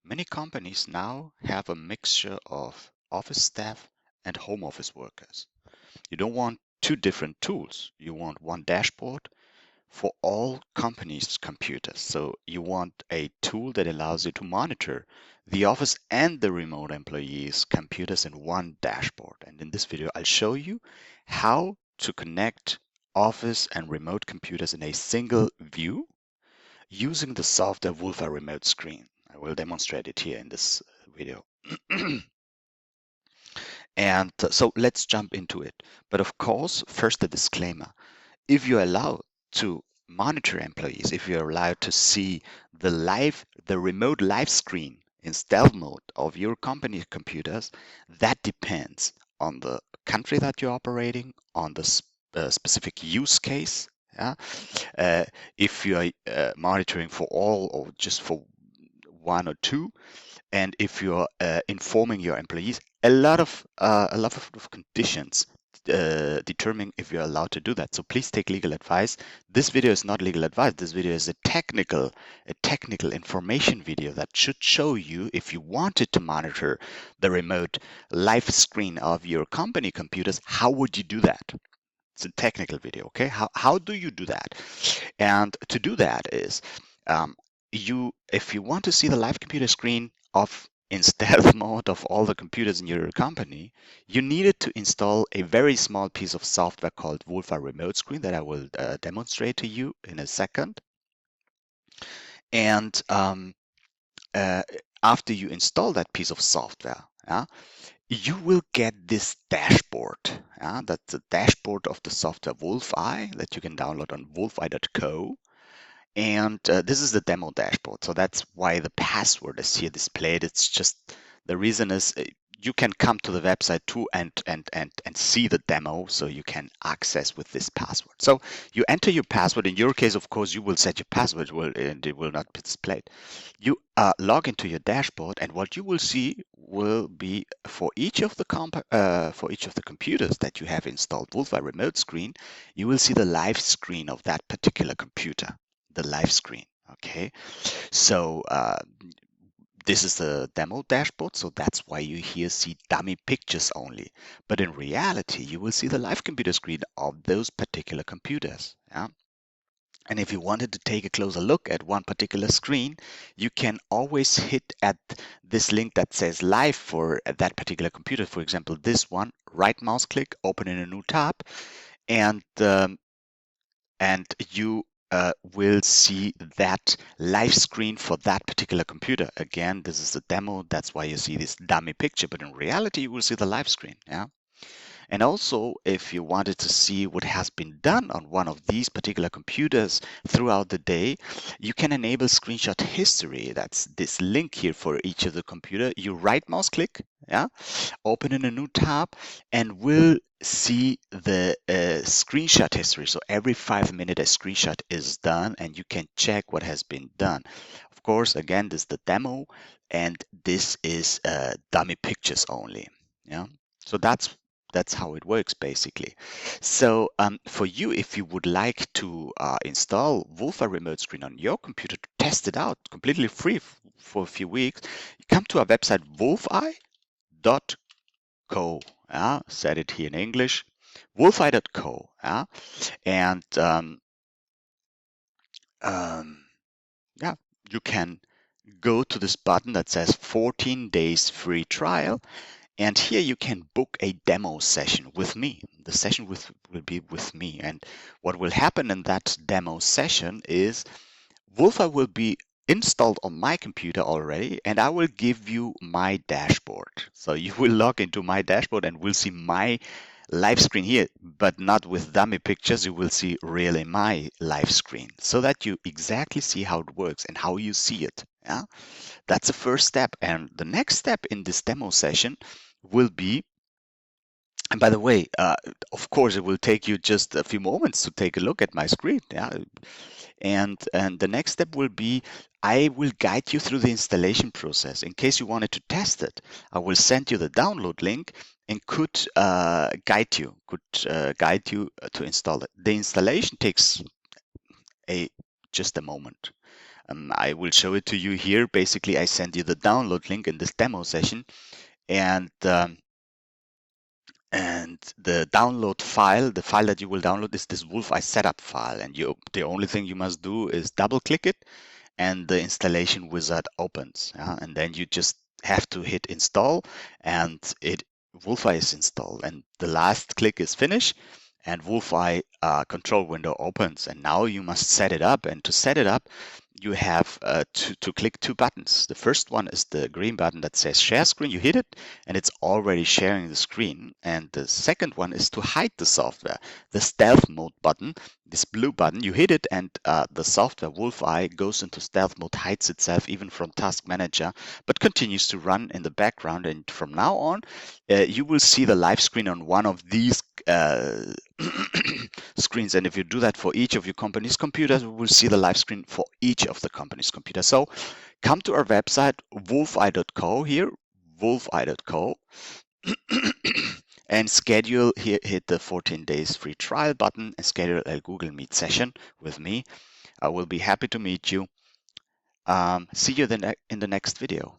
Many companies now have a mixture of office staff and home office workers. You don't want two different tools. You want one dashboard for all companies' computers. So you want a tool that allows you to monitor the office and the remote employees' computers in one dashboard. And in this video, I'll show you how to connect office and remote computers in a single view using the software Wolfeye Remote Screen. I will demonstrate it here in this video. And so let's jump into it. But of course, first a disclaimer. If you're allowed to monitor employees, if you're allowed to see the remote live screen in stealth mode of your company computers, that depends on the country that you're operating, on the specific use case. Yeah? If you're monitoring for all or just for one or two, and if you're informing your employees, a lot of conditions determine if you're allowed to do that. So please take legal advice. This video is not legal advice. This video is a technical information video that should show you, if you wanted to monitor the remote live screen of your company computers, how would you do that? It's a technical video, okay? How do you do that? And to do that is, if you want to see the live computer screen of in stealth mode of all the computers in your company, you needed to install a very small piece of software called Wolfeye Remote Screen that I will demonstrate to you in a second. And after you install that piece of software, you will get this dashboard. That's the dashboard of the software Wolfeye that you can download on wolfeye.co. And this is the demo dashboard. So that's why the password is here displayed. It's just, the reason is you can come to the website too and see the demo, so you can access with this password. So you enter your password. In your case, of course, you will set your password and it will not be displayed. You log into your dashboard, and what you will see will be for each of the computers that you have installed Wolfeye Remote Screen, you will see the live screen of that particular computer. The live screen. Okay, so this is the demo dashboard, so that's why you here see dummy pictures only. But in reality, you will see the live computer screen of those particular computers. Yeah. And if you wanted to take a closer look at one particular screen, you can always hit at this link that says live for that particular computer. For example, this one, right mouse click, open in a new tab, and you will see that live screen for that particular computer. Again, this is a demo. That's why you see this dummy picture, but in reality, you will see the live screen. Yeah. And also, if you wanted to see what has been done on one of these particular computers throughout the day, you can enable screenshot history. That's this link here for each of the computer. You right mouse click, yeah, open in a new tab, and we'll see the screenshot history. So every 5 minutes a screenshot is done, and you can check what has been done. Of course, again, this is the demo, and this is dummy pictures only. Yeah, so that's how it works basically. So for you, if you would like to install Wolfeye Remote Screen on your computer to test it out completely free for a few weeks, you come to our website wolfeye.co. Said it here in English, wolfeye.co. And yeah, you can go to this button that says 14 days free trial. And here you can book a demo session with me. The session will be with me. And what will happen in that demo session is Wolfeye will be installed on my computer already, and I will give you my dashboard. So you will log into my dashboard and will see my live screen here, but not with dummy pictures. You will see really my live screen, so that you exactly see how it works and how you see it. Yeah, that's the first step. And the next step in this demo session will be, and by the way, of course, it will take you just a few moments to take a look at my screen. Yeah, and the next step will be, I will guide you through the installation process. In case you wanted to test it, I will send you the download link and could guide you to install it. The installation takes just a moment. I will show it to you here. Basically, I send you the download link in this demo session, and the download file, the file that you will download is this Wolfeye setup file, and the only thing you must do is double click it, and the installation wizard opens. And then you just have to hit install, and Wolfeye is installed, and the last click is finish, and Wolfeye control window opens. And now you must set it up, and to set it up, you have to click two buttons. The first one is the green button that says share screen. You hit it and it's already sharing the screen. And the second one is to hide the software. The stealth mode button, this blue button, you hit it and the software Wolfeye goes into stealth mode, hides itself even from Task Manager, but continues to run in the background. And from now on, you will see the live screen on one of these screens. And if you do that for each of your company's computers, we will see the live screen for each of the company's computers. So come to our website, wolfeye.co here, wolfeye.co, and schedule here, hit the 14 days free trial button and schedule a Google Meet session with me. I will be happy to meet you. See you in the next video.